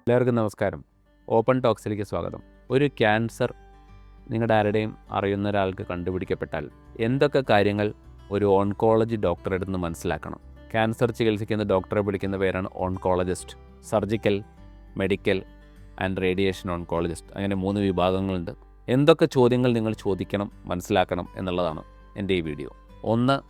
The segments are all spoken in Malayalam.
എല്ലാവർക്കും നമസ്കാരം. ഓപ്പൺ ടോക്സിലേക്ക് സ്വാഗതം. ഒരു ക്യാൻസർ നിങ്ങളുടെ ആരുടെയും അറിയുന്ന ഒരാൾക്ക് കണ്ടുപിടിക്കപ്പെട്ടാൽ എന്തൊക്കെ കാര്യങ്ങൾ ഒരു ഓൺകോളജി ഡോക്ടറെ അടുത്ത് മനസ്സിലാക്കണം? ക്യാൻസർ ചികിത്സിക്കുന്ന ഡോക്ടറെ വിളിക്കുന്ന പേരാണ് oncologist. Surgical, medical and radiation oncologist, അങ്ങനെ 3 വിഭാഗങ്ങളുണ്ട്. എന്തൊക്കെ ചോദ്യങ്ങൾ നിങ്ങൾ ചോദിക്കണം, മനസ്സിലാക്കണം എന്നുള്ളതാണ് എൻ്റെ ഈ വീഡിയോ. 1,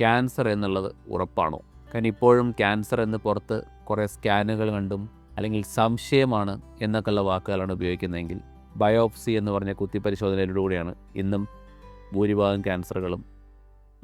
ക്യാൻസർ എന്നുള്ളത് ഉറപ്പാണോ? കാരണം ഇപ്പോഴും ക്യാൻസർ എന്ന് പുറത്ത് കുറേ സ്കാനുകൾ കണ്ടും അല്ലെങ്കിൽ സംശയമാണ് എന്നൊക്കെയുള്ള വാക്കുകളാണ് ഉപയോഗിക്കുന്നതെങ്കിൽ ബയോപ്സി എന്ന് പറഞ്ഞ കുത്തിപ്പരിശോധനയിലൂടെയാണ് ഇന്നും ഭൂരിഭാഗം ക്യാൻസറുകളും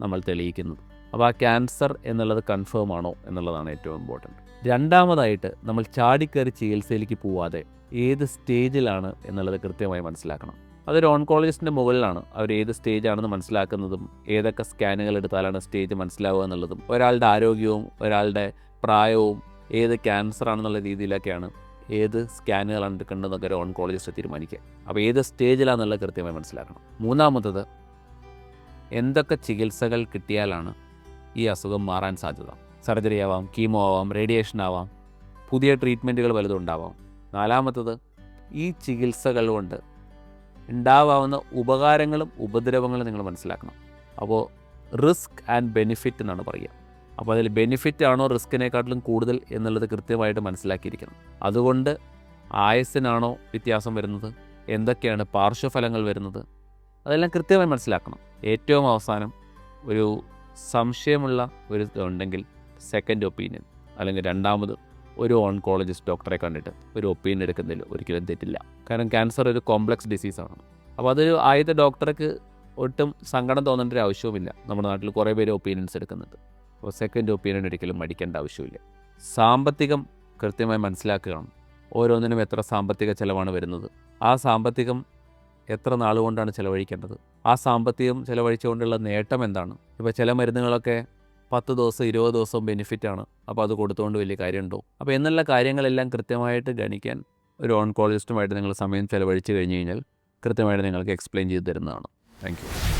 നമ്മൾ തെളിയിക്കുന്നത്. അപ്പോൾ ആ ക്യാൻസർ എന്നുള്ളത് കൺഫേം ആണോ എന്നുള്ളതാണ് ഏറ്റവും ഇമ്പോർട്ടൻറ്റ്. രണ്ടാമതായിട്ട്, നമ്മൾ ചാടിക്കയറി ചികിത്സയിലേക്ക് പോവാതെ ഏത് സ്റ്റേജിലാണ് എന്നുള്ളത് കൃത്യമായി മനസ്സിലാക്കണം. അതൊരു ഓൺകോളജിസ്റ്റിൻ്റെ മുകളിലാണ് അവർ ഏത് സ്റ്റേജാണെന്ന് മനസ്സിലാക്കുന്നതും ഏതൊക്കെ സ്കാനുകൾ എടുത്താലാണ് സ്റ്റേജ് മനസ്സിലാവുക എന്നുള്ളതും ഒരാളുടെ ആരോഗ്യവും ഒരാളുടെ പ്രായവും ഏത് ക്യാൻസർ ആണെന്നുള്ള രീതിയിലൊക്കെയാണ് ഏത് സ്കാനുകളാണ് എടുക്കേണ്ടതെന്നൊക്കെ ഒരു ഓൺകോളജിസ്റ്റ് തീരുമാനിക്കുക. അപ്പോൾ ഏത് സ്റ്റേജിലാണെന്നുള്ളത് കൃത്യമായി മനസ്സിലാക്കണം. മൂന്നാമത്തത്, എന്തൊക്കെ ചികിത്സകൾ കിട്ടിയാലാണ് ഈ അസുഖം മാറാൻ സാധ്യത? സർജറി ആവാം, കീമോ ആവാം, റേഡിയേഷൻ ആവാം, പുതിയ ട്രീറ്റ്മെൻറ്റുകൾ പലതും ഉണ്ടാവാം. നാലാമത്തത്, ഈ ചികിത്സകൾ കൊണ്ട് ഉണ്ടാവാവുന്ന ഉപകാരങ്ങളും ഉപദ്രവങ്ങളും നിങ്ങൾ മനസ്സിലാക്കണം. അപ്പോൾ റിസ്ക് ആൻഡ് ബെനിഫിറ്റ് എന്നാണ് പറയുക. അപ്പോൾ അതിൽ ബെനിഫിറ്റ് ആണോ റിസ്കിനെക്കാട്ടിലും കൂടുതൽ എന്നുള്ളത് കൃത്യമായിട്ട് മനസ്സിലാക്കിയിരിക്കണം. അതുകൊണ്ട് ആയുസ്സിനാണോ വ്യത്യാസം വരുന്നത്, എന്തൊക്കെയാണ് പാർശ്വഫലങ്ങൾ വരുന്നത്, അതെല്ലാം കൃത്യമായി മനസ്സിലാക്കണം. ഏറ്റവും അവസാനം ഒരു സംശയമുള്ള ഒരു ഉണ്ടെങ്കിൽ സെക്കൻഡ് ഒപ്പീനിയൻ അല്ലെങ്കിൽ രണ്ടാമത് ഒരു ഓൺകോളജിസ്റ്റ് ഡോക്ടറെ കണ്ടിട്ട് ഒരു ഒപ്പീനിയൻ എടുക്കുന്നതിൽ ഒരിക്കലും തെറ്റില്ല. കാരണം ക്യാൻസർ ഒരു കോംപ്ലക്സ് ഡിസീസാണ്. അപ്പോൾ അതൊരു ആദ്യത്തെ ഡോക്ടർക്ക് ഒട്ടും സങ്കടം തോന്നേണ്ട ഒരു ആവശ്യവുമില്ല. നമ്മുടെ നാട്ടിൽ കുറേ പേര് ഒപ്പീനിയൻസ് എടുക്കുന്നുണ്ട്. അപ്പോൾ സെക്കൻഡ് ഒപ്പീനിയൻ ഒരിക്കലും മടിക്കേണ്ട ആവശ്യമില്ല. സാമ്പത്തികം കൃത്യമായി മനസ്സിലാക്കുക. ഓരോന്നിനും എത്ര സാമ്പത്തിക ചിലവാണ് വരുന്നത്, ആ സാമ്പത്തികം എത്ര നാളുകൊണ്ടാണ് ചിലവഴിക്കേണ്ടത്, ആ സാമ്പത്തികം ചിലവഴിച്ചുകൊണ്ടുള്ള നേട്ടം എന്താണ്. ഇപ്പോൾ ചില മരുന്നുകളൊക്കെ 10 ദിവസം 20 ദിവസം ബെനിഫിറ്റാണ്, അപ്പോൾ അത് കൊടുത്തുകൊണ്ട് വലിയ കാര്യമുണ്ടോ? അപ്പോൾ എന്നുള്ള കാര്യങ്ങളെല്ലാം കൃത്യമായിട്ട് ഗണിക്കാൻ ഒരു ഓൺകോളജിസ്റ്റുമായിട്ട് നിങ്ങൾ സമയം ചിലവഴിച്ച് കഴിഞ്ഞ് കഴിഞ്ഞാൽ കൃത്യമായിട്ട് നിങ്ങൾക്ക് എക്സ്പ്ലെയിൻ ചെയ്ത് തരുന്നതാണ്. Thank you.